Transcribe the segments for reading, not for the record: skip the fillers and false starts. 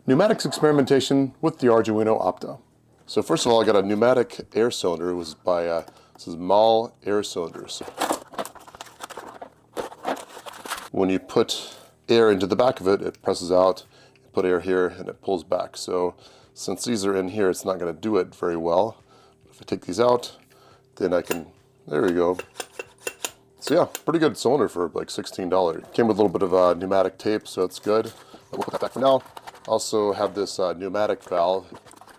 Pneumatics experimentation with the Arduino Opta. So first of all, I got a pneumatic air cylinder. It was by, this is Mall air cylinders. When you put air into the back of it, it presses out. You put air here and it pulls back. So since these are in here, it's not going to do it very well. If I take these out, then I can, there we go. So yeah, pretty good cylinder for like $16. Came with a little bit of pneumatic tape, so it's good. We'll put that back for now. Also have this pneumatic valve.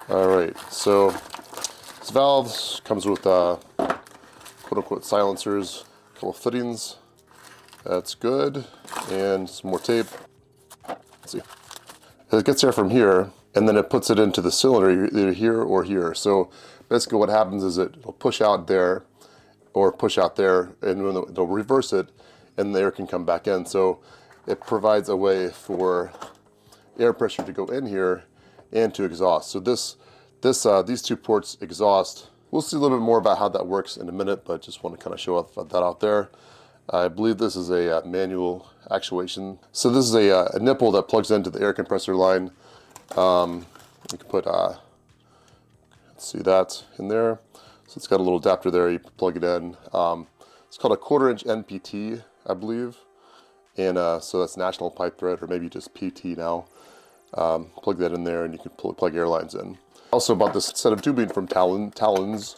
All right, so this valve comes with quote-unquote silencers, a couple of fittings. That's good, and some more tape. Let's see. It gets air from here, and then it puts it into the cylinder, either here or here. So basically what happens is it'll push out there, or push out there, and they'll reverse it, and the air can come back in. So it provides a way for air pressure to go in here and to exhaust. So these two ports exhaust. We'll see a little bit more about how that works in a minute, but just want to kind of show that out there. I believe this is a manual actuation. So this is a nipple that plugs into the air compressor line. You can put, let's see that in there. So it's got a little adapter there, you plug it in. It's called a 1/4 inch NPT, I believe. And so that's National Pipe Thread, or maybe just PT now. Plug that in there and you can plug air lines in. Also bought this set of tubing from Talons.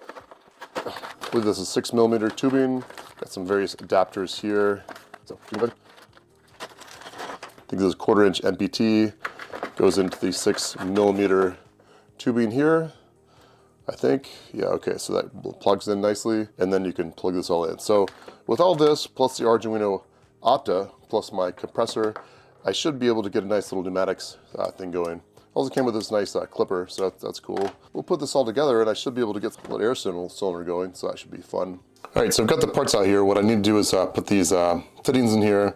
I believe this is 6mm tubing. Got some various adapters here. So, good. I think this is 1/4 inch NPT. Goes into the 6mm tubing here. I think, yeah, okay, so that plugs in nicely, and then you can plug this all in. So with all this, plus the Arduino Opta, plus my compressor, I should be able to get a nice little pneumatics thing going. Also came with this nice clipper, so that's cool. We'll put this all together, and I should be able to get the air cylinder going, so that should be fun. All right, so I've got the parts out here. What I need to do is put these fittings in here,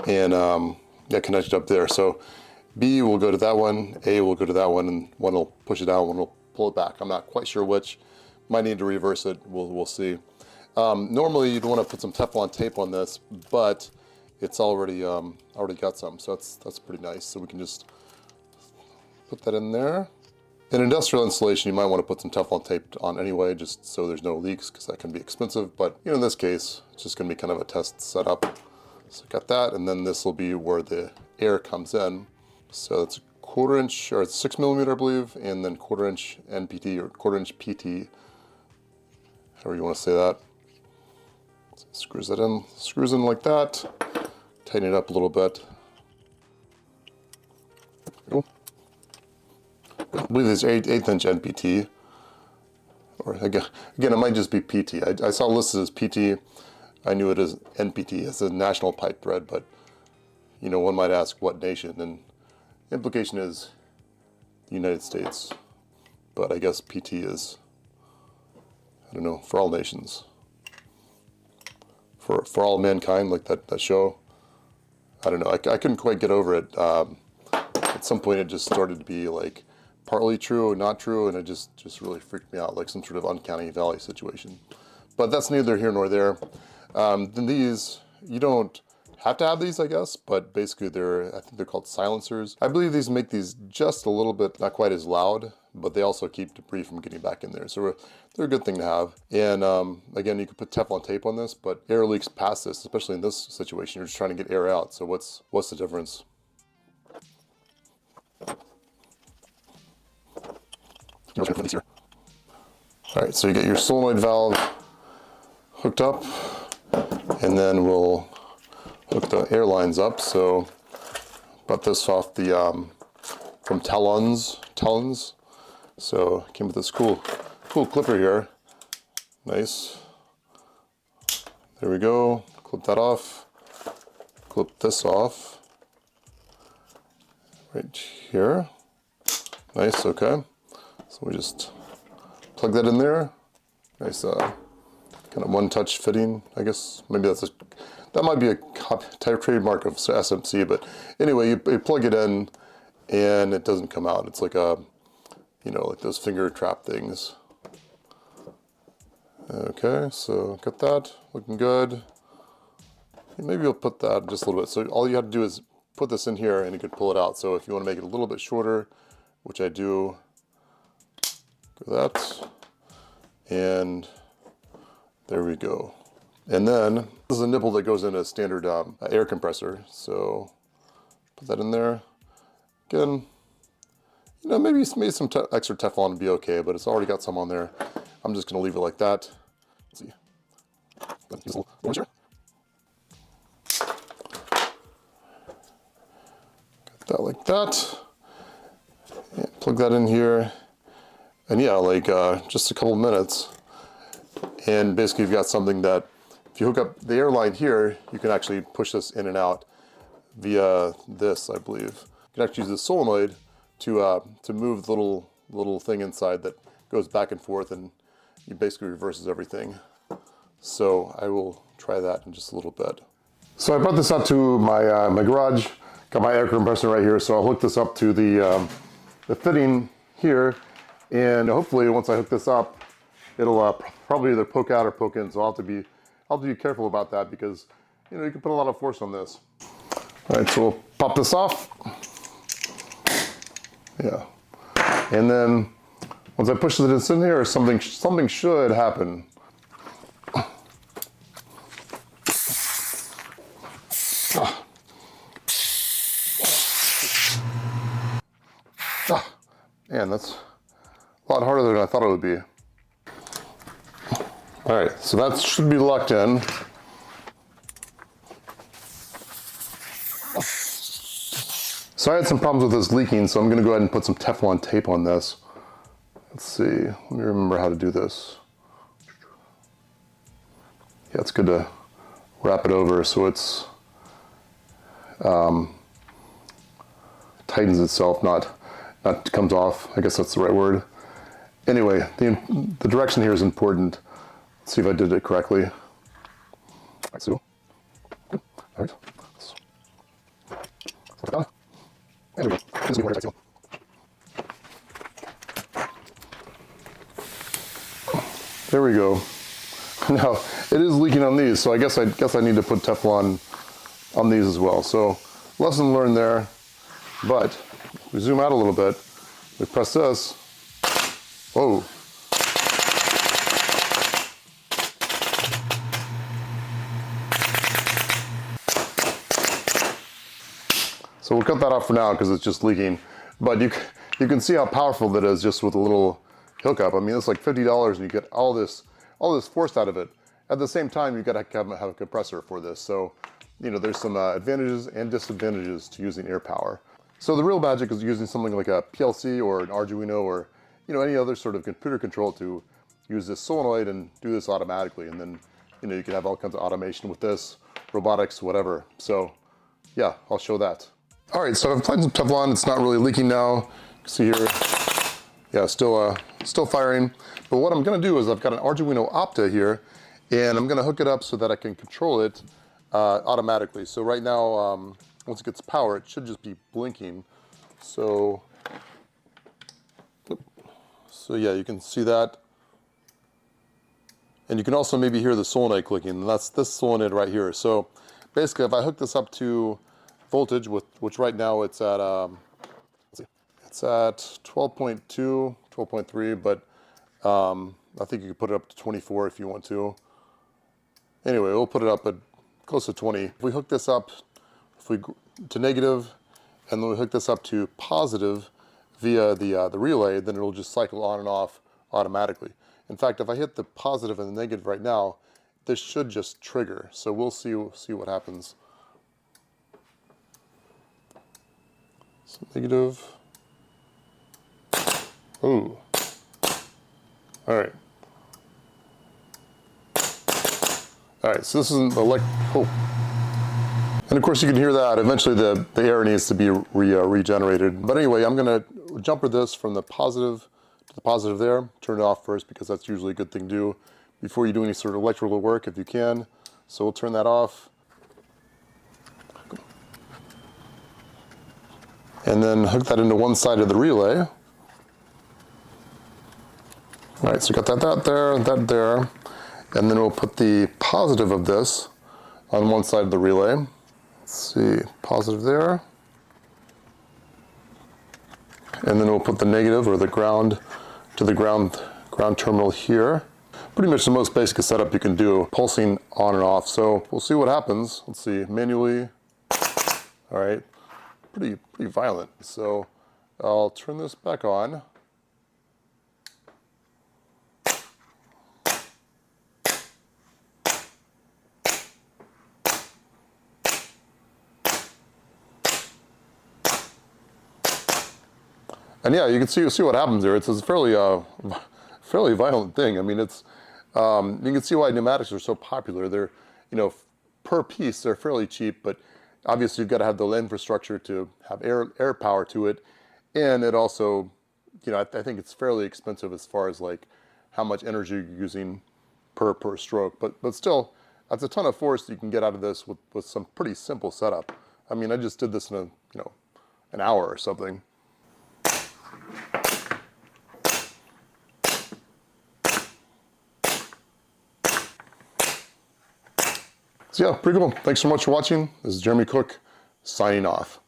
and connect it up there. So B will go to that one, A will go to that one, and one will push it out, one will pull it back. I'm not quite sure which. Might need to reverse it. We'll see. Normally you'd want to put some Teflon tape on this, but it's already got some, so that's pretty nice. So we can just put that in there. In industrial installation, you might want to put some Teflon tape on anyway, just so there's no leaks, because that can be expensive. But in this case, it's just going to be kind of a test setup. So got that, and then this will be where the air comes in. So it's 1/4 inch, or it's 6mm, I believe, and then 1/4 inch NPT, or 1/4 inch PT, however you want to say that. So screws in like that. Tighten it up a little bit. Cool. I believe it's 1/8 inch NPT, or again, it might just be PT. I saw it listed as PT. I knew it as NPT, it's a National Pipe Thread, but one might ask what nation, and the implication is the United States, but I guess PT is, I don't know, for all nations, for all mankind, like that show. I don't know, I couldn't quite get over it. At some point it just started to be like partly true or not true, and it just really freaked me out, like some sort of uncanny valley situation. But that's neither here nor there. Then these, you don't have to have these, I guess, but basically I think they're called silencers. I believe these make these just a little bit, not quite as loud, but they also keep debris from getting back in there. So they're a good thing to have. And again, you could put Teflon tape on this, but air leaks past this, especially in this situation. You're just trying to get air out. So what's the difference? All right, so you get your solenoid valve hooked up, and then we'll hook the air lines up. So bought this off the from Talons. So came with this cool clipper here. Nice. There we go. Clip that off. Clip this off. Right here. Nice. Okay. So we just plug that in there. Nice. Kind of one-touch fitting, I guess. Maybe that might be a trademark of SMC, but anyway, you plug it in and it doesn't come out. It's like like those finger trap things. Okay, so got that, looking good. Maybe we'll put that just a little bit. So all you have to do is put this in here and you can pull it out. So if you want to make it a little bit shorter, which I do, go that, and there we go. And then this is a nipple that goes in a standard air compressor. So put that in there. Again, you know, maybe some extra Teflon would be okay, but it's already got some on there. I'm just gonna leave it like that. Let's see. Use a little moisture. Got that like that. And plug that in here. And yeah, like just a couple of minutes. And basically you've got something that, if you hook up the air line here, you can actually push this in and out via this, I believe. You can actually use the solenoid to move the little thing inside that goes back and forth, and it basically reverses everything. So I will try that in just a little bit. So I brought this up to my my garage. Got my air compressor right here, so I'll hook this up to the fitting here, and hopefully once I hook this up, it'll probably either poke out or poke in. So I'll have to be careful about that, because you know you can put a lot of force on this. All right, so we'll pop this off. Yeah, and then once I push this in here, something should happen. Man, that's a lot harder than I thought it would be. All right, so that should be locked in. So I had some problems with this leaking, so I'm gonna go ahead and put some Teflon tape on this. Let's see, let me remember how to do this. Yeah, it's good to wrap it over so it's tightens itself, not comes off. I guess that's the right word. Anyway, the direction here is important. Let's see if I did it correctly. All right, so, all right. There we go. Now it is leaking on these, so I guess I need to put Teflon on these as well. So lesson learned there. But we zoom out a little bit. We press this. Whoa. So we'll cut that off for now because it's just leaking. But you can see how powerful that is just with a little hookup. I mean, it's like $50 and you get all this force out of it. At the same time, you've got to have a compressor for this. So, you know, there's some advantages and disadvantages to using air power. So the real magic is using something like a PLC or an Arduino or, you know, any other sort of computer control to use this solenoid and do this automatically. And then, you know, you can have all kinds of automation with this, robotics, whatever. So yeah, I'll show that. All right, so I've applied some Teflon. It's not really leaking now. You can see here, yeah, still firing. But what I'm gonna do is I've got an Arduino Opta here, and I'm gonna hook it up so that I can control it automatically. So right now, once it gets power, it should just be blinking. So yeah, you can see that. And you can also maybe hear the solenoid clicking, and that's this solenoid right here. So basically, if I hook this up to voltage, which right now it's at, it's at 12.2, 12.3, but I think you could put it up to 24 if you want to. Anyway, we'll put it up at close to 20. If we hook this up to negative, and then we hook this up to positive via the relay, then it'll just cycle on and off automatically. In fact, if I hit the positive and the negative right now, this should just trigger. So we'll see what happens. So negative. Ooh. All right. All right, so this is an oh. And of course you can hear that. Eventually the air needs to be regenerated. But anyway, I'm gonna jumper this from the positive to the positive there. Turn it off first because that's usually a good thing to do before you do any sort of electrical work if you can. So we'll turn that off. And then hook that into one side of the relay. All right, so got that there. And then we'll put the positive of this on one side of the relay. Let's see, positive there. and then we'll put the negative or the ground to the ground terminal here. Pretty much the most basic setup you can do, pulsing on and off. So we'll see what happens. Let's see, manually. All right, pretty violent. So I'll turn this back on. And yeah, you can see what happens there. It's a fairly violent thing. I mean, it's you can see why pneumatics are so popular. They're, you know, per piece they're fairly cheap, but obviously you've got to have the infrastructure to have air power to it, and it also, you know, I think it's fairly expensive as far as like how much energy you're using per stroke. But still, that's a ton of force you can get out of this with some pretty simple setup. I mean, I just did this in an hour or something. So yeah, pretty cool. Thanks so much for watching. This is Jeremy Cook, signing off.